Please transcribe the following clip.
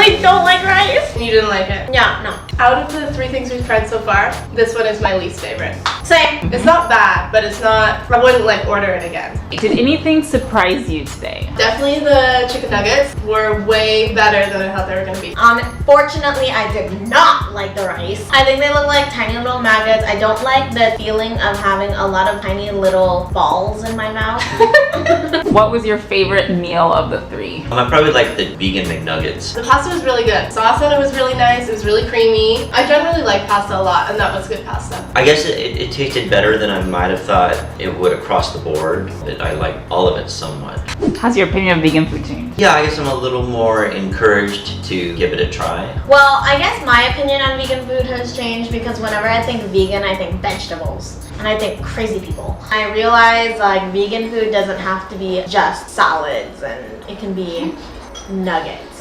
really don't like rice. You didn't like it? Yeah, no. Out of the 3 things we've tried so far, this one is my least favorite. Same. It's not bad, but it's not, I wouldn't like order it again. Did anything surprise you today? Definitely the chicken nuggets were way better than I thought they were gonna be. Unfortunately, I did not like the rice. I think they look like tiny little maggots. I don't like the feeling of having a lot of tiny little balls in my mouth. What was your favorite meal of the 3? I probably like the vegan McNuggets. The pasta was really good. Sauce on it was really nice. It was really creamy. I generally like pasta a lot, and that was good pasta. I guess it tasted better than I might have thought it would across the board, but I like all of it somewhat. How's your opinion of vegan food changed? Yeah, I guess I'm a little more encouraged to give it a try. Well, I guess my opinion on vegan food has changed because whenever I think vegan, I think vegetables. And I think crazy people. I realize like vegan food doesn't have to be just salads, and it can be nuggets.